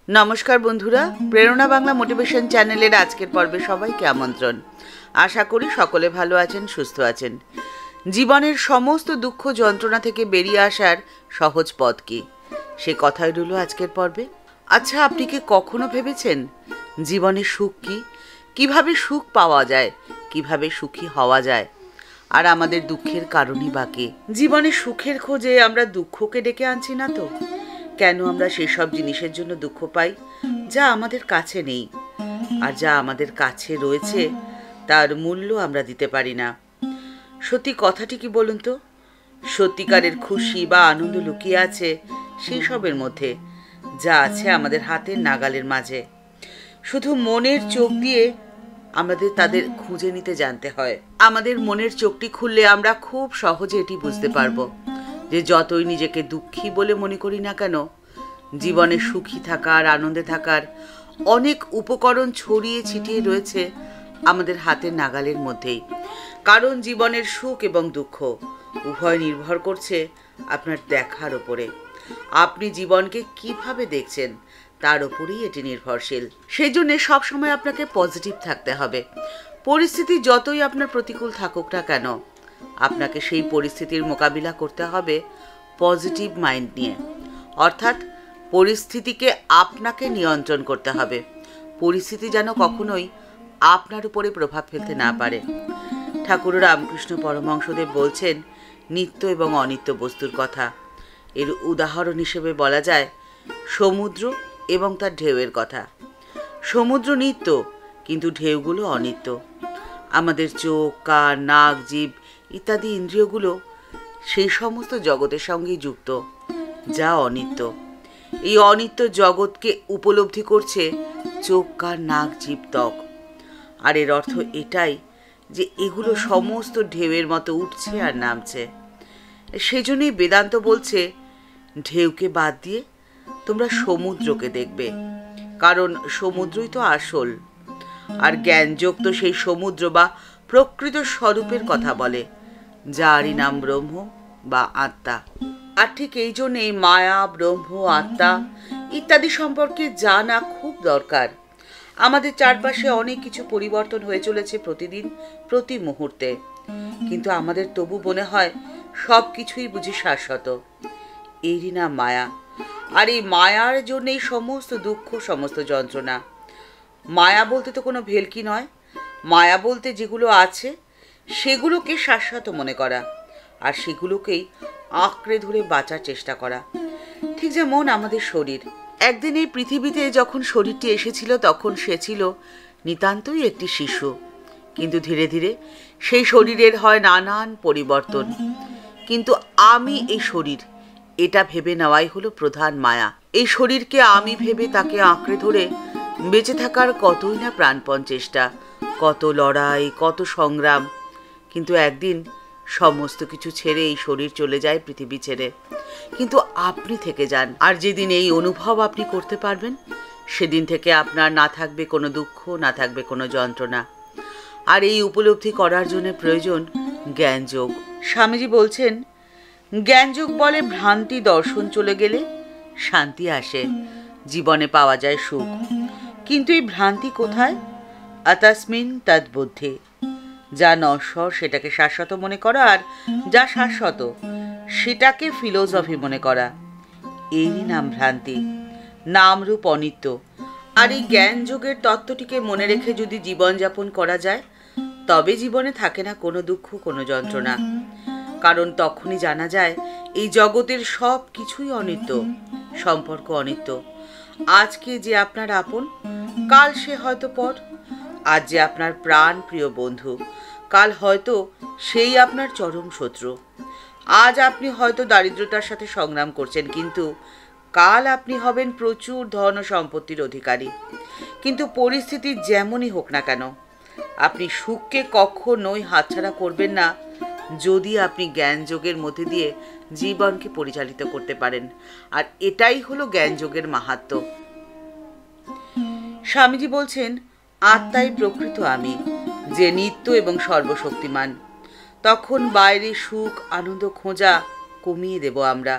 নমস্কার বন্ধুরা, প্রেরণা বাংলা মোটিভেশন চ্যানেলের আজকের পর্বে সবাইকে আমন্ত্রণ। আশা করি সকলে ভালো আছেন, সুস্থ আছেন। জীবনের সমস্ত দুঃখ যন্ত্রণা থেকে বেরিয়ে আসার সহজ পথ কি, সে কথাই রইল আজকের পর্বে। আচ্ছা, আপনি কি কখনো ভেবেছেন জীবনের সুখ কি, কিভাবে সুখ পাওয়া যায়, কিভাবে সুখী হওয়া যায়, আর আমাদের দুঃখের কারণই বা কি? জীবনে সুখের খোঁজে আমরা দুঃখকে ডেকে আনছি না তো? কেন আমরা সেসব জিনিসের জন্য দুঃখ পাই যা আমাদের কাছে নেই, আর যা আমাদের কাছে রয়েছে তার মূল্য আমরা দিতে পারি না? সত্যি কথাটি কি বলুন তো? সত্যিকারের খুশি বা আনন্দ লুকিয়ে আছে সেই সবের মধ্যে, যা আছে আমাদের হাতের নাগালের মাঝে। শুধু মনের চোখ দিয়ে আমাদের তাদের খুঁজে নিতে জানতে হয়। আমাদের মনের চোখটি খুললে আমরা খুব সহজে এটি বুঝতে পারবো যে যতই নিজেকে দুঃখী বলে মনে করি না কেন, জীবনে সুখী থাকার, আনন্দে থাকার অনেক উপকরণ ছড়িয়ে ছিটিয়ে রয়েছে আমাদের হাতের নাগালের মধ্যেই। কারণ জীবনের সুখ এবং দুঃখ উভয় নির্ভর করছে আপনার দেখার ওপরে। আপনি জীবনকে কিভাবে দেখছেন তার ওপরেই এটি নির্ভরশীল। সেই জন্য সবসময় আপনাকে পজিটিভ থাকতে হবে। পরিস্থিতি যতই আপনার প্রতিকূল থাকুক না কেন, আপনাকে সেই পরিস্থিতির মোকাবিলা করতে হবে পজিটিভ মাইন্ড নিয়ে। অর্থাৎ পরিস্থিতিকে আপনাকে নিয়ন্ত্রণ করতে হবে, পরিস্থিতি যেন কখনোই আপনার উপরে প্রভাব ফেলতে না পারে। ঠাকুর রামকৃষ্ণ পরমহংসদেব বলছেন নিত্য এবং অনিত্য বস্তুর কথা। এর উদাহরণ হিসেবে বলা যায় সমুদ্র এবং তার ঢেউয়ের কথা। সমুদ্র নিত্য, কিন্তু ঢেউগুলো অনিত্য। আমাদের চোখ, কান, নাক, জিভ ইত্যাদি ইন্দ্রিয়গুলো সেই সমস্ত জগতের সঙ্গেই যুক্ত যা অনিত্য। এই অনিত্য জগৎকে উপলব্ধি করছে চোখ, কান, নাক, জিভ, ত্বক। আর এর অর্থ এটাই যে এগুলো সমস্ত ঢেউয়ের মতো উঠছে আর নামছে। সেজন্যই বেদান্ত বলছে ঢেউকে বাদ দিয়ে তোমরা সমুদ্রকে দেখবে, কারণ সমুদ্রই তো আসল। আর জ্ঞানযোগ তো সেই সমুদ্র বা প্রকৃত স্বরূপের কথা বলে, যারই নাম ব্রহ্ম বা আত্মা। আর ঠিক এই জন্যেই মায়া, ব্রহ্ম, আত্মা ইত্যাদি সম্পর্কে জানা খুব দরকার। আমাদের চারপাশে অনেক কিছু পরিবর্তন হয়ে চলেছে প্রতিদিন, প্রতি মুহূর্তে, কিন্তু আমাদের তবু মনে হয় সব কিছুই বুঝি শাশ্বত। এরই নাম মায়া। আর এই মায়ার জন্যই সমস্ত দুঃখ, সমস্ত যন্ত্রণা। মায়া বলতে তো কোনো ভেলকি নয়। মায়া বলতে যেগুলো আছে সেগুলোকে শাশ্বত মনে করা, আর সেগুলোকেই আঁকড়ে ধরে বাঁচার চেষ্টা করা। ঠিক যেমন আমাদের শরীর। একদিন এই পৃথিবীতে যখন শরীরটি এসেছিল তখন সে ছিল নিতান্তই একটি শিশু, কিন্তু ধীরে ধীরে সেই শরীরের হয় নানান পরিবর্তন। কিন্তু আমি এই শরীর, এটা ভেবে নেওয়াই হলো প্রধান মায়া। এই শরীরকে আমি ভেবে তাকে আঁকড়ে ধরে বেঁচে থাকার কতই না প্রাণপণ চেষ্টা, কত লড়াই, কত সংগ্রাম। কিন্তু একদিন সমস্ত কিছু ছেড়ে এই শরীর চলে যায় পৃথিবী ছেড়ে, কিন্তু আপনি থেকে যান। আর যেদিন এই অনুভব আপনি করতে পারবেন, সেদিন থেকে আপনার না থাকবে কোনো দুঃখ, না থাকবে কোনো যন্ত্রণা। আর এই উপলব্ধি করার জন্য প্রয়োজন জ্ঞানযোগ। স্বামীজি বলছেন জ্ঞানযোগ বলে ভ্রান্তি দর্শন চলে গেলে শান্তি আসে, জীবনে পাওয়া যায় সুখ। কিন্তু এই ভ্রান্তি কোথায়? আতাস্মিন তদ্বুদ্ধি। যা নশ্বর সেটাকে শাশ্বত মনে করা, আর যা শাশ্বত সেটাকে ফিলোসফি মনে করা, এরই নাম ভ্রান্তি। নামরূপ অনিত্য। আর এই জ্ঞানযোগের তত্ত্বটিকে মনে রেখে যদি জীবনযাপন করা যায়, তবে জীবনে থাকে না কোনো দুঃখ, কোনো যন্ত্রণা। কারণ তখনই জানা যায় এই জগতের সব কিছুই অনিত্য, সম্পর্ক অনিত্য। আজকে যে আপনার আপন, কাল সে হয়তো পর। আজ যে আপনার প্রাণ প্রিয় বন্ধু, কাল হয়তো সেই আপনার চরম শত্রু। আজ আপনি হয়তো দারিদ্রতার সাথে সংগ্রাম করছেন, কিন্তু কাল আপনি হবেন প্রচুর ধন ও সম্পত্তির অধিকারী। কিন্তু পরিস্থিতি যেমনই হোক না কেন, আপনি সুখকে কখনোই হাতছাড়া করবেন না যদি আপনি জ্ঞানযোগের মধ্যে দিয়ে জীবনকে পরিচালিত করতে পারেন। আর এটাই হলো জ্ঞানযোগের মাহাত্ম্য। স্বামীজি বলছেন আত্মাই প্রকৃত আমি, যে নিত্য এবং সর্বশক্তিমান। তখন বাইরে সুখ, আনন্দ খোঁজা কমিয়ে দেব আমরা।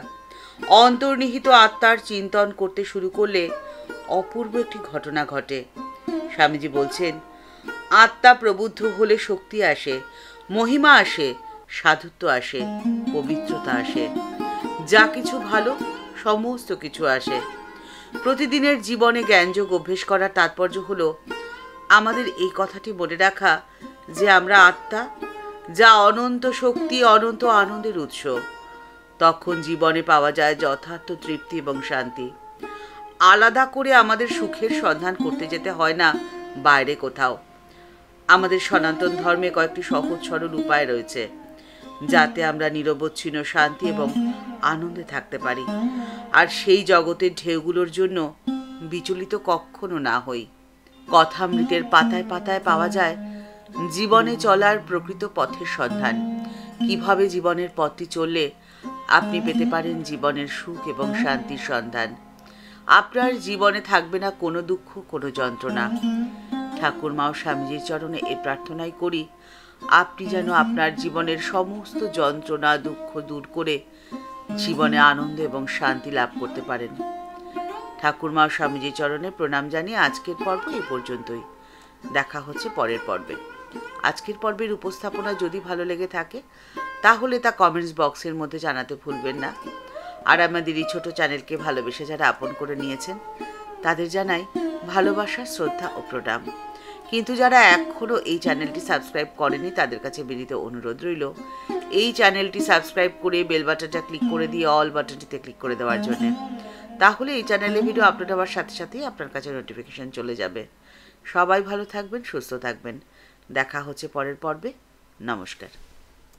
অন্তর্নিহিত আত্মার চিন্তন করতে শুরু করলে অপূর্ব একটি ঘটনা ঘটে। স্বামীজি বলছেন, আত্মা প্রবুদ্ধ হলে শক্তি আসে, মহিমা আসে, সাধুত্ব আসে, পবিত্রতা আসে, যা কিছু ভালো সমস্ত কিছু আসে। প্রতিদিনের জীবনে জ্ঞানযোগ অভ্যেস করার তাৎপর্য হলো আমাদের এই কথাটি মনে রাখা যে আমরা আত্মা, যা অনন্ত শক্তি, অনন্ত আনন্দের উৎস। তখন জীবনে পাওয়া যায় যথার্থ তৃপ্তি এবং শান্তি। আলাদা করে আমাদের সুখের সন্ধান করতে যেতে হয় না বাইরে কোথাও। আমাদের সনাতন ধর্মে কয়েকটি সহজ সরল উপায় রয়েছে যাতে আমরা নিরবচ্ছিন্ন শান্তি এবং আনন্দে থাকতে পারি, আর সেই জগতের ঢেউগুলোর জন্য বিচলিত কখনো না হই। কথামৃতের পাতায় পাতায় পাওয়া যায় জীবনে চলার প্রকৃত পথের সন্ধান। কিভাবে জীবনের পথটি চললে আপনি পেতে পারেন জীবনের সুখ এবং শান্তির সন্ধান। আপনার জীবনে থাকবে না কোনো দুঃখ, কোনো যন্ত্রণা। ঠাকুরমা ও স্বামীজির চরণে এই প্রার্থনাই করি, আপনি যেন আপনার জীবনের সমস্ত যন্ত্রণা দুঃখ দূর করে জীবনে আনন্দ এবং শান্তি লাভ করতে পারেন। ঠাকুরমা ও স্বামীজির চরণে প্রণাম জানিয়ে আজকের পর্ব এই পর্যন্তই। দেখা হচ্ছে পরের পর্বে। আজকের পর্বের উপস্থাপনা যদি ভালো লেগে থাকে তাহলে তা কমেন্টস বক্সের মধ্যে জানাতে ভুলবেন না। আর আমাদের এই ছোট চ্যানেলকে ভালোবেসে যারা আপন করে নিয়েছেন তাদের জানাই ভালোবাসা, শ্রদ্ধা ও প্রণাম। কিন্তু যারা এখনও এই চ্যানেলটি সাবস্ক্রাইব করেনি তাদের কাছে বিনীত অনুরোধ রইল এই চ্যানেলটি সাবস্ক্রাইব করে বেল বাটনটা ক্লিক করে দিয়ে অল বাটনটিতে ক্লিক করে দেওয়ার জন্য। তাহলে এই চ্যানেলে ভিডিও আপলোড হওয়ার সাথে সাথেই আপনার কাছে নোটিফিকেশন চলে যাবে। সবাই ভালো থাকবেন, সুস্থ থাকবেন। দেখা হচ্ছে পরের পর্বে। নমস্কার।